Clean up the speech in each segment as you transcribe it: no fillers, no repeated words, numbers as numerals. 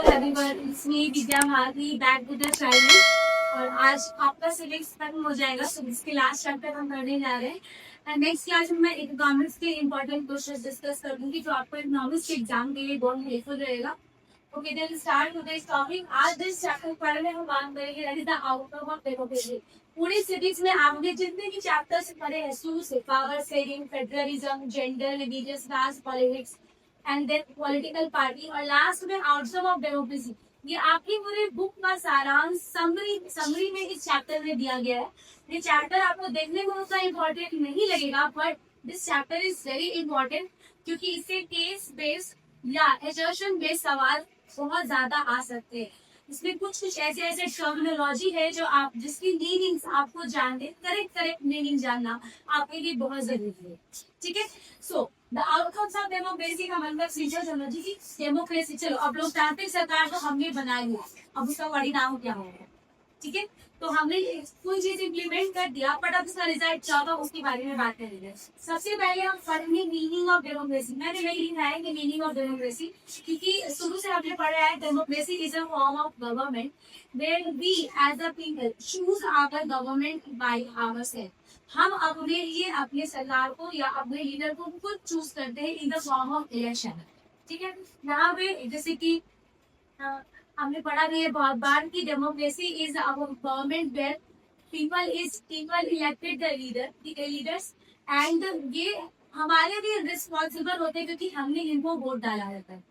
Everyone, it's me Vidya Bharati back with the child. और आज आपका सिविक्स खत्म हो जाएगा, सिविक्स के लास्ट चैप्टर हम करने जा रहे हैं। एंड नेक्स्ट क्लास में मैं इकोनॉमिक्स के इंपॉर्टेंट क्वेश्चन डिस्कस करूंगी जो आपको इकोनॉमिक्स के एग्जाम के लिए बहुत हेल्पफुल रहेगा। Okay, then start today's topic. आज जिस चैप्टर के बारे में हम बात करेंगे that is the outcome of democracy. पूरी सिविक्स में आपने जितने भी चैप्टर्स पढ़े हैं शुरू से, power sharing, federalism, gender, religious class, politics and then political party, और लास्ट में आउटकम ऑफ डेमोक्रेसी, ये आपकी पूरी बुक का सारांश समरी में इस चैप्टर में दिया गया है। ये चैप्टर आपको देखने में उतना इम्पोर्टेंट नहीं लगेगा, but this chapter is very important क्योंकि इससे केस बेस्ड या एजर्शन बेस्ड सवाल बहुत ज्यादा आ सकते हैं। इसमें कुछ ऐसे ऐसे टर्मिनोलॉजी है जो आप जिसकी मीनिंग्स आपको जानने, करेक्ट मीनिंग जानना आपके लिए बहुत जरूरी है। ठीक है, so the outcomes of democracy का मतलब सीधा समझ की डेमोक्रेसी। चलो, अब लोकतांत्रिक सरकार तो हमने बनाई है, अब उसका परिणाम क्या होगा। ठीक है, तो हमने कोई चीज इम्प्लीमेंट कर दिया, बट अब उसका रिजल्ट क्या होगा उसके बारे में बात करेंगे। सबसे पहले हम पढ़ेंगे मीनिंग ऑफ डेमोक्रेसी। मैंने वही लिखा है कि मीनिंग ऑफ डेमोक्रेसी, क्योंकि शुरू से हमने पढ़ा है democracy is a form of government where we as a people choose our government by ourself. हम अपने लिए अपने सरकार को या अपने लीडर को खुद चूज करते हैं in the form of election. ठीक है, यहाँ पे जैसे कि हमने पढ़ा भी है बहुत बार कि democracy is our government where people elected the leaders and ये हमारे लिए रिस्पॉन्सिबल होते हैं क्योंकि हमने इनको वोट डाला रहता है।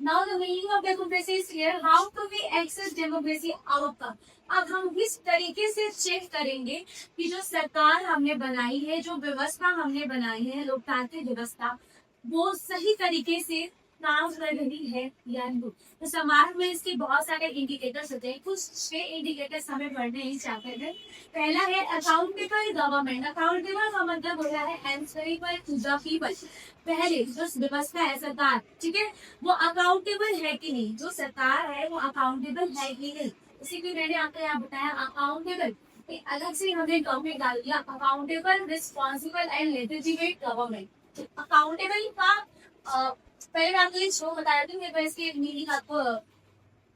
Now the meaning of democracy is here, how to we access democracy outcome. अब हम किस तरीके से चेक करेंगे कि जो सरकार हमने बनाई है, जो व्यवस्था हमने बनाई है, लोकतांत्रिक व्यवस्था, वो सही तरीके से काम कर रही है या नहीं। तो समाज में इसके बहुत सारे इंडिकेटर्स होते हैं, कुछ 6 इंडिकेटर्स हमें पढ़ने ही चाहते थे। पहला है अकाउंटेबल गवर्नमेंट। अकाउंटेबल का मतलब होता है एंसरेबल टू द पीपल। पहले जो व्यवस्था है सरकार, ठीक है, वो अकाउंटेबल है कि नहीं, जो सरकार है वो अकाउंटेबल है कि नहीं। इसीलिए मैंने आपको यहाँ बताया अकाउंटेबल, अलग से हमने टॉपिक डाल दिया, accountable, responsible and legitimate government. Accountable का पहले मैं आपको ये शो बताया था, मैं इसकी मीनिंग आपको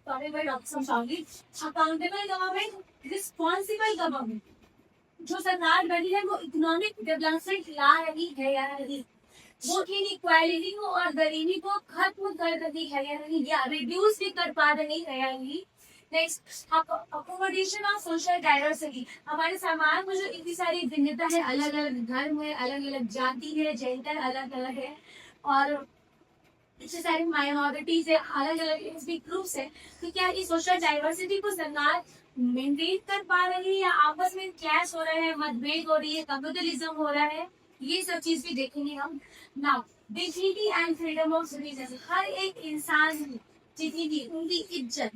टॉपिक बाय टॉपिक समझाऊंगी। अकाउंटेबल गवर्नमेंट, रिस्पॉन्सिबल गवर्नमेंट, जो सरकार बनी है वो इकोनॉमिक डेवलपमेंट ला रही है या नहीं, वो इनइक्वालिटी को और गरीबी को खत्म कर रही है या नहीं, या रिड्यूस भी कर पा रही है या नहीं। Next, accommodation of social diversity. हमारे समाज में जो इतनी सारी भिन्नता है, अलग अलग धर्म है, अलग अलग जाति है, जेंडर अलग अलग है, और इतने सारी माइनॉरिटीज है, अलग अलग एथनिक ग्रुप्स है, तो क्या इस सोशल डाइवर्सिटी को सरकार मेंटेन कर पा रही है या आपस में क्लैश हो रहा है, मतभेद हो रही है, कंप्यूटरिज्म हो रहा है, ये सब चीज भी देखेंगे हम। Now dignity and freedom of citizen, हर एक इंसान की डिग्निटी, उनकी इज्जत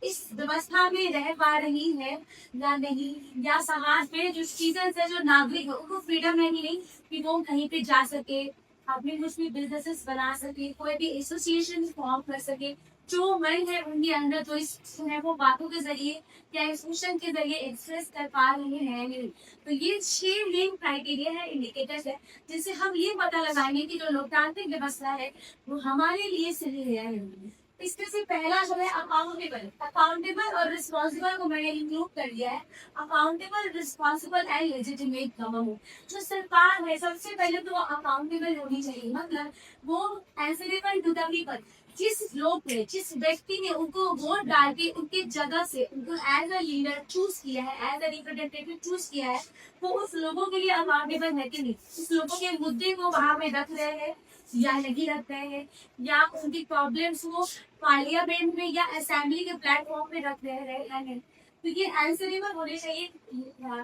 इस व्यवस्था में रह पा रही है या नहीं, या समाज में जो सिटीजन है, जो नागरिक है, उनको फ्रीडम है कि नहीं कि वो कहीं पे जा सके, अपने कुछ भी बिजनेसेस बना सके, कोई भी एसोसिएशन फॉर्म कर सके, जो मन है उनके अंदर, जो इस है वो बातों के जरिए या एक्सप्रेशन के जरिए एक्सप्रेस कर पा रहे हैं नहीं। तो ये 6 मेन क्राइटेरिया है, इंडिकेटर्स है, जिससे हम ये पता लगाएंगे कि जो लोकतांत्रिक व्यवस्था है वो हमारे लिए सही है या नहीं। इसमें से पहला जो है अकाउंटेबल। अकाउंटेबल और रिस्पॉन्सिबल को मैंने इंक्लूड कर दिया है। Accountable, responsible and legitimate government. जो सरकार है सबसे पहले तो वो अकाउंटेबल होनी चाहिए, मतलब वो एंसरेबल टू द पीपल। जिस लोग ने, जिस व्यक्ति ने उनको वोट डाल के उनकी जगह से उनको एज अ लीडर चूज किया है, एज अ रिप्रेजेंटेटिव चूज किया है, वो उस लोगों के लिए अकाउंटेबल है कि नहीं, उस लोगों के मुद्दे को वहां में रख रहे हैं या नहीं रख रहे हैं, या उनकी प्रॉब्लम्स वो पार्लियामेंट में या असेंबली के प्लेटफॉर्म पे रख रहे हैं या नहीं। तो ये आंसरेबल होने चाहिए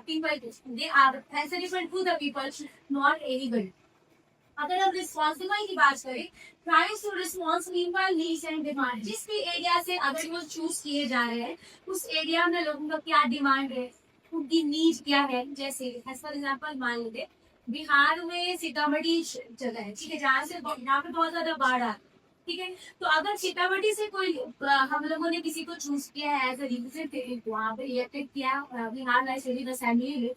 people, they are answerable to the people, not anybody. अगर हम रिस्पॉन्सिबल की बात करें, tries to response people needs and demand. जिस भी एरिया से अगर वो चूज किए जा रहे हैं, उस एरिया में लोगों का क्या डिमांड है, उनकी नीड क्या है। जैसे एज फॉर एग्जाम्पल मान लीजिए बिहार में सीतामढ़ी जगह है, ठीक है, जहाँ पे बहुत ज्यादा बाढ़ आ, ठीक है। तो अगर सीतामढ़ी से कोई हम लोगों ने किसी को चूज किया है एज ए रिप्रेजेंटेटिव, वहाँ पे इलेक्टेड किया बिहार राज्य असेंबली में,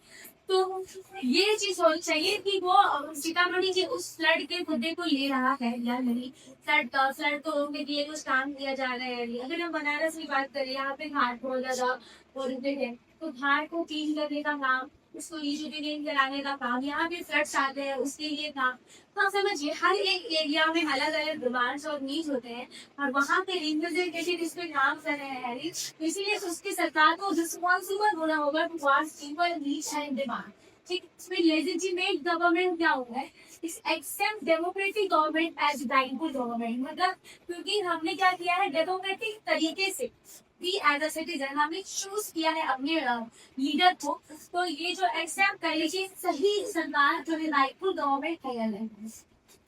तो ये चीज होनी चाहिए कि वो सीतामढ़ी के उस फ्लड के मुद्दे को ले रहा है या नहीं, फ्लड को रोकने के लिए कुछ काम किया जा रहा है। अगर हम बनारस की बात करें, यहाँ पे घाट बहुत ज्यादा पोल्यूटेड है, तो घाट को क्लीन करने का काम, उसको रिजुविनेट कराने का काम, यहाँ पे फ्लड्स आते हैं उसके लिए काम। तो आप समझिए हर एक एरिया में अलग अलग डिमांड्स और नीड्स होते हैं, और वहाँ पे रिप्रेजेंटेटिव इस पे काम कर रहे हैं, तो इसीलिए उसकी सरकार को रिस्पॉन्सिबल होना होगा to what's people needs and demand. ठीक, इसमें लेजिटिमेट गवर्नमेंट क्या होगा है, इस accept democratic government as rightful government, मतलब क्योंकि हमने क्या किया है डेमोक्रेटिक तरीके से भी एज अ सिटीजन हमने चूज किया है अपने लीडर को, तो ये जो एक्सेप्ट कर लीजिए सही सरकार जो है राइटफुल गवर्नमेंट है,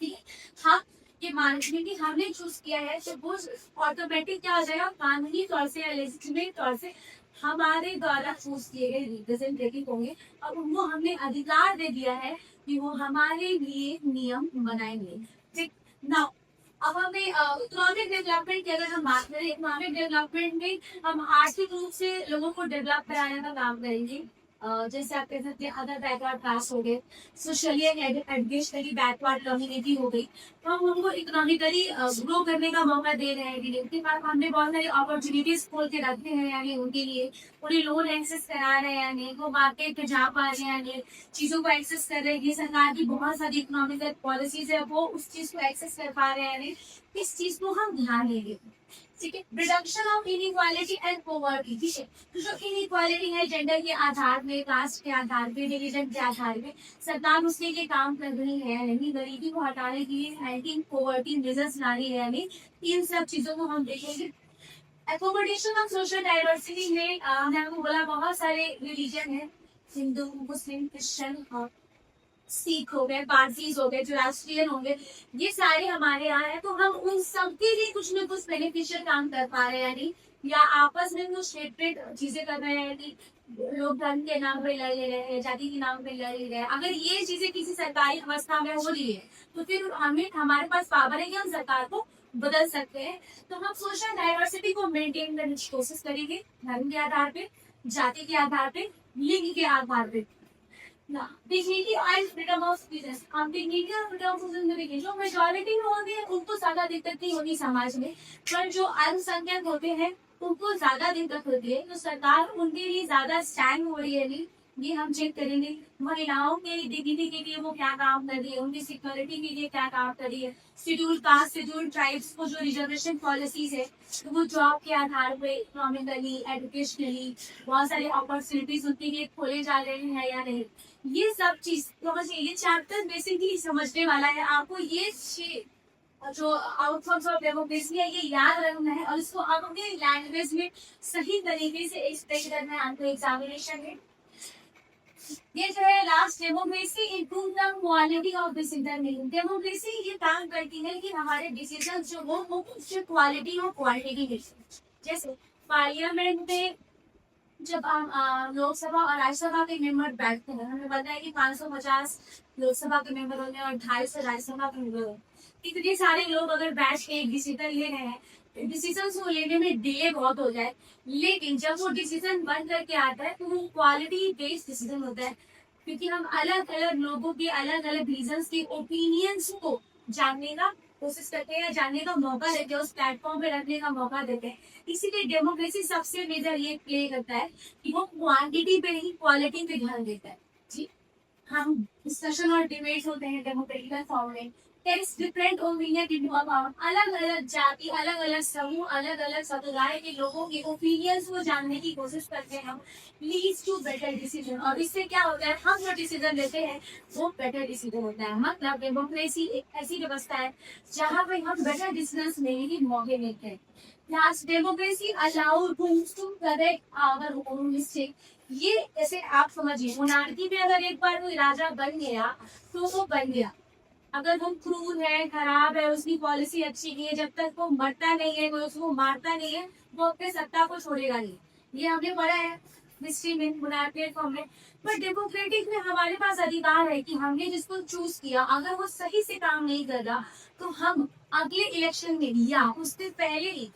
ठीक है। हाँ, ये मानने की हमने चूज किया है तो वो ऑटोमेटिक क्या हो जाएगा, कानूनी तौर से या लेजिटिमेट तौर से हमारे द्वारा चूज किए गए रिप्रेजेंटेटिव होंगे, और उनको हमने अधिकार दे दिया है कि वो हमारे लिए नियम बनाएंगे। ठीक ना, अब हमें इकोनॉमिक डेवलपमेंट की अगर हम बात करें, इकोनॉमिक डेवलपमेंट में हम आर्थिक रूप से लोगों को डेवलप कराने का काम करेंगे। जैसे आप कह सकते हैं अदर बैकवर्ड क्लास हो गए, socially and educationally backward community हो गई, तो हम उनको इकोनॉमिकली ग्रो करने का मौका दे रहे हैं। उसके बाद हमने बहुत सारी अपॉर्चुनिटीज खोल के रखे हैं, यानी उनके लिए पूरी लोन एक्सेस करा रहे हैं, यानी वो मार्केट पे जा पा रहे हैं, यानी चीजों को एक्सेस कर रहे हैं। ये सरकार की बहुत सारी इकोनॉमिकल पॉलिसीज है, वो उस चीज को एक्सेस कर पा रहे हैं, यानी इस चीज को हम ध्यान देंगे। ठीक है, reduction of inequality and poverty, ठीक है। तो जो इनइक्वालिटी है जेंडर के आधार में, कास्ट के आधार पे, रिलीजन के आधार पे, सरकार उसके लिए काम कर रही है, यानी गरीबी को हटाने के लिए एंटी पॉवर्टी मेजर्स ला रही है, यानी इन सब चीजों को हम देखेंगे। एकोमोडेशन ऑफ सोशल डाइवर्सिटी में हमने आपको बोला बहुत सारे रिलीजन है, हिंदू, मुस्लिम, क्रिश्चियन, सिख हो गए, पारसीज हो गए, जो राष्ट्रीय होंगे, ये सारे हमारे यहाँ है, तो हम उन सबके लिए कुछ न कुछ बेनिफिशियल काम कर पा रहे हैं, यानी या आपस में कुछ हेट्रेड चीजें कर रहे हैं कि लोग धर्म के नाम पे लड़ ले रहे हैं, जाति के नाम पे लड़ ले रहे हैं। अगर ये चीजें किसी सरकारी अवस्था में हो रही है, तो फिर हमें हमारे पास पावर है कि हम सरकार को बदल सकते हैं। तो हम सोशल डाइवर्सिटी को मेंटेन करने की कोशिश करेंगे, धर्म के आधार पे, जाति के आधार पे, लिंग के आधार पे। Dignity and freedom of speech, हम डिग्निटी और फ्रीडम ऑफ स्पीच में देखिए, जो मेजॉरिटी में होती है उनको ज्यादा दिक्कत नहीं होती समाज में, पर जो अल्पसंख्यक होते हैं उनको ज्यादा दिक्कत होती है, तो सरकार उनके लिए ज्यादा स्टैंड हो रही है। नहीं, ये हम चेक करेंगे महिलाओं के डिग्निटी के लिए वो क्या काम कर रही है, उनकी सिक्योरिटी के लिए क्या काम कर रही है। शेड्यूल कास्ट, शेड्यूल ट्राइब्स को जो रिजर्वेशन पॉलिसीज है, तो वो जॉब के आधार पे इकोनॉमिकली, एजुकेशनली बहुत सारे अपॉर्चुनिटीज उनके लिए खोले जा रहे हैं या नहीं, ये सब चीज समझिए। ये चैप्टर बेसिकली समझने वाला है, आपको ये जो आउटकम्स ऑफ डेमोक्रेसी है ये याद रखना है, और इसको अपने लैंग्वेज में सही तरीके से एक्सप्लेन करना है आपको एग्जामिनेशन में। ये जो है last, democracy improve the quality of decision making. Democracy ये काम करती है कि हमारे डिसीजन जो वो उससे क्वालिटी और क्वांटिटी मिलती। जैसे पार्लियामेंट में जब हम लोकसभा और राज्यसभा के मेंबर बैठते हैं, हमें पता है कि 550 लोकसभा के मेंबर होंगे और 250 राज्यसभा के मेंबर होंगे। इतने सारे लोग अगर बैठ के एक डिसीजन ले रहे हैं, डिसीजन को लेने में डिले बहुत हो जाए, लेकिन जब वो डिसीजन बन करके आता है तो वो क्वालिटी बेस्ड डिसीजन होता है, क्योंकि हम अलग अलग लोगों के अलग अलग रीजंस के ओपिनियंस को जानने का कोशिश करते हैं, जानने का मौका देते हैं, उस प्लेटफॉर्म पे रखने का मौका देते हैं। इसीलिए डेमोक्रेसी सबसे मेजर ये प्ले करता है कि वो क्वांटिटी पे नहीं क्वालिटी पे ध्यान देता है। जी, हम डिस्कशन और डिबेट होते हैं डेमोक्रेटिकल फॉर्म में, डिफरेंट ओपिनियन, अलग अलग जाति, अलग अलग समूह, अलग अलग समुदाय के लोगों के ओपिनियंस को जानने की कोशिश करते हैं हम, लीड्स टू बेटर डिसीजन। और इससे क्या होता है, हम जो डिसीजन लेते हैं वो बेटर डिसीजन होता है। मतलब डेमोक्रेसी एक ऐसी व्यवस्था है जहाँ पे हम बेटर डिसीजन लेने के मौके मिलते हैं। Last, democracy allowed to correct our own mistake. ये जैसे आप समझिए, मोनार्की में अगर एक बार कोई राजा बन गया तो वो बन गया, अगर वो क्रूर है, खराब है, उसकी पॉलिसी अच्छी नहीं है, जब तक वो मरता नहीं है, कोई उसको मारता नहीं है, वो अपने सत्ता को छोड़ेगा नहीं। ये हमने पढ़ा है। हिस्ट्री में, पुनः प्लेटफॉर्म में। पर डेमोक्रेटिक में हमारे पास अधिकार है कि हमने जिसको चूज किया अगर वो सही से काम नहीं कर रहा तो हम अगले इलेक्शन में या उससे पहले ही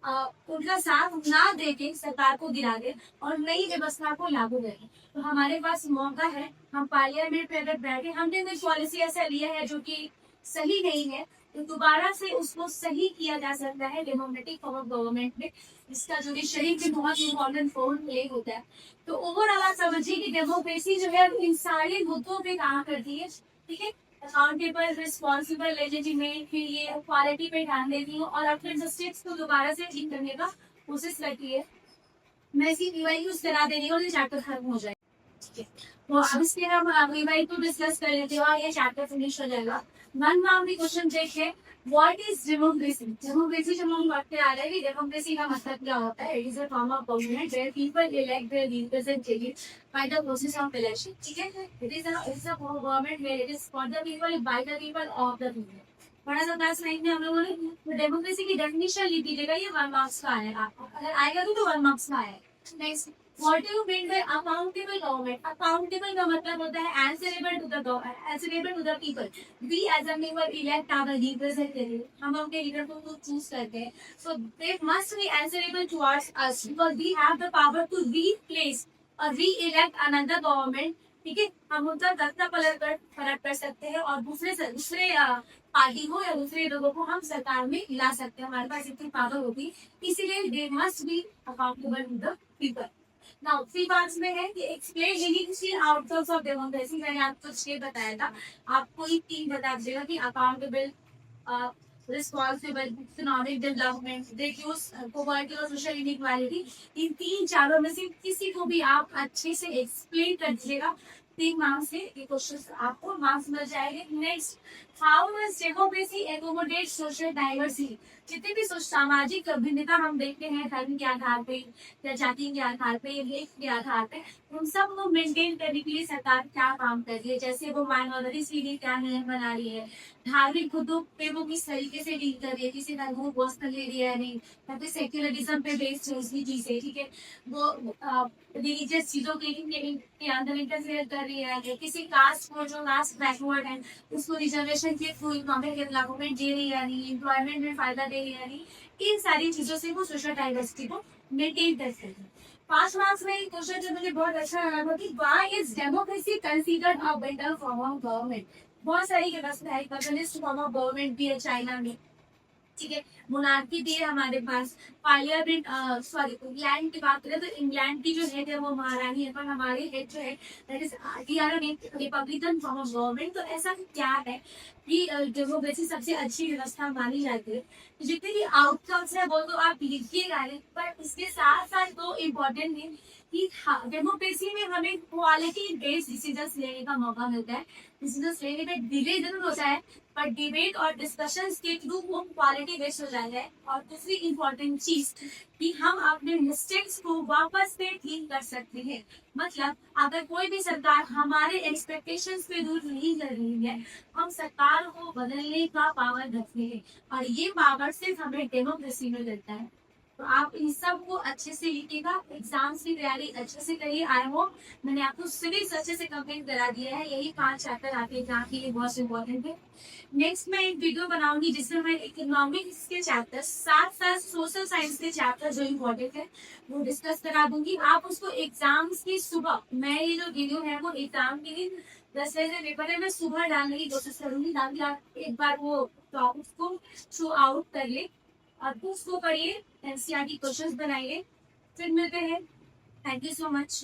उनका साथ ना देके सरकार को गिरा दे और नई व्यवस्था को लागू करें। तो हमारे पास मौका है, हम पार्लियामेंट में अगर बैठे, हमने कोई पॉलिसी ऐसा लिया है जो कि सही नहीं है, तो दोबारा से उसको सही किया जा सकता है डेमोक्रेटिक फॉर्म ऑफ गवर्नमेंट में, जिसका जो कि शरीर में बहुत इंपॉर्टेंट रोल प्ले होता है। तो ओवरऑल आप समझिए कि डेमोक्रेसी जो है इन सारे मुद्दों पे काम करती है, ठीक है। अकाउंटेबल, रिस्पॉन्सिबल, लेजिटिमेट, फिर ये क्वालिटी पे ध्यान देती हूँ और अपने मिस्टेक्स को दोबारा से ठीक करने का कोशिश करती है। मैं इसकी रिवाइज यूज करा दे रही हूँ और ये चैप्टर खत्म हो जाएगा, ठीक है। तो अब इसके हम रिवाइज को डिस्कस कर लेते हैं और ये चैप्टर फिनिश हो जाएगा। वन मार्क भी क्वेश्चन देखें, व्हाट इज डेमोक्रेसी? डेमोक्रेसी जब हम पढ़ते आ रहे हैं, डेमोक्रेसी का मतलब क्या होता है? It is a form of government where people elect their representatives by the process of election, ठीक है। It is a government where it is for the people, by the people, of the people. बड़ा सा class 9 में हम लोगों ने democracy की definition लिख दीजिएगा, ये 1 मार्क्स का आएगा। अगर आएगा तो 1 मार्क्स का आएगा। Next, what do you mean by accountable government? Accountable का मतलब होता है answerable to the government, answerable to the people. We as a member elect our representative. हम अपने लीडर को चूज करते हैं, so they must be answerable towards us because we have the power to replace or re-elect another government, ठीक है। हम उनका दस्ता पलट कर सकते हैं और दूसरे पार्टी को या दूसरे लोगों को हम सरकार में ला सकते हैं, हमारे पास इतनी पावर होगी, इसीलिए they must be accountable to the people. Now 3 parts में है कि explain legal outcomes of democracy. मैंने आपको 6 बताया था, आपको ही 3 बता दीजिएगा कि accountable, responsible, economic development, reduce poverty और सोशल इनइक्वालिटी। इन 3 में से किसी को भी आप अच्छे से एक्सप्लेन कर दीजिएगा, 3 मार्क्स से ये क्वेश्चन आपको मार्क्स मिल जाएंगे। Next, how does democracy accommodate social diversity? जितने भी सामाजिक भिन्नता हम देखते हैं धर्म के आधार पे या जाति के आधार पे या लेख के आधार पे, उन सब को मेंटेन करने के लिए सरकार क्या काम कर रही है? जैसे वो माइनॉरिटीज के लिए क्या नियम बना रही है, धार्मिक मुद्दों पे वो किस तरीके से डील कर रही है, किसी धर्म को पर्सनल ले रही है नहीं, या फिर सेक्युलरिज्म पे बेस्ड है उसकी चीजें, ठीक है। वो रिलीजियस चीजों के अंदर इंटरफेयर कर रही है, किसी कास्ट को जो कास्ट बैकवर्ड है उसको रिजर्वेशन के थ्रू इकोनॉमिक डेवलपमेंट दे रही है नहीं, एम्प्लॉयमेंट में फायदा दे रही है नहीं, इन सारी चीजों से वो सोशल डाइवर्सिटी को मेंटेन कर सकते हैं। 5 मार्क्स में क्वेश्चन जो मुझे बहुत अच्छा लगा था कि why is democracy considered a better form of government? बहुत सारी व्यवस्था है, कम्युनिस्ट फॉर्म ऑफ गवर्नमेंट भी है चाइना में, ठीक है। मोनार्की भी है हमारे पास, पार्लियामेंट, सॉरी इंग्लैंड की बात करें तो इंग्लैंड की जो हेड है वो महारानी है, पर हमारी हेड जो है that is Republican form of government. तो ऐसा क्या है कि डेमोक्रेसी सबसे अच्छी व्यवस्था मानी जाती है। तो जितने भी आउटकम्स है वो तो आप लिखिएगा, पर इसके साथ साथ दो इम्पोर्टेंट है कि डेमोक्रेसी में हमें क्वालिटी बेस्ड डिसीजन लेने का मौका मिलता है। डिसीजन लेने में डिले जरूर होता है, पर डिबेट और डिस्कशंस के थ्रू वो क्वालिटी बेस्ड हो जाता है। और दूसरी इम्पोर्टेंट चीज कि हम अपने मिस्टेक्स को वापस से ठीक कर सकते हैं। मतलब अगर कोई भी सरकार हमारे एक्सपेक्टेशंस पे दूर नहीं कर रही है, हम सरकार को बदलने का पावर रखते हैं और ये पावर सिर्फ हमें डेमोक्रेसी में मिलता है। तो आप इन सब को अच्छे से लिखिएगा, एग्जाम्स की तैयारी अच्छे से करिए। आई होप मैंने आपको सिविक्स अच्छे से कंप्लीट करा दिया है, यही 5 चैप्टर आपके एग्जाम के लिए बहुत इंपॉर्टेंट है। नेक्स्ट मैं एक वीडियो बनाऊंगी जिसमें मैं इकोनॉमिक्स के चैप्टर साथ साथ सोशल साइंस के चैप्टर जो इम्पोर्टेंट है वो डिस्कस करा दूंगी। आप उसको एग्जाम्स की सुबह, मैं ये जो वीडियो है वो एग्जाम के दिन 10 बजे पेपर है, मैं सुबह डालने की कोशिश करूंगी ताकि आप एक बार वो टॉपिक्स को थ्रू आउट कर ले और उसको पढ़िए, एनसीईआरटी क्वेश्चंस बनाइए। फिर मिलते हैं, थैंक यू सो मच।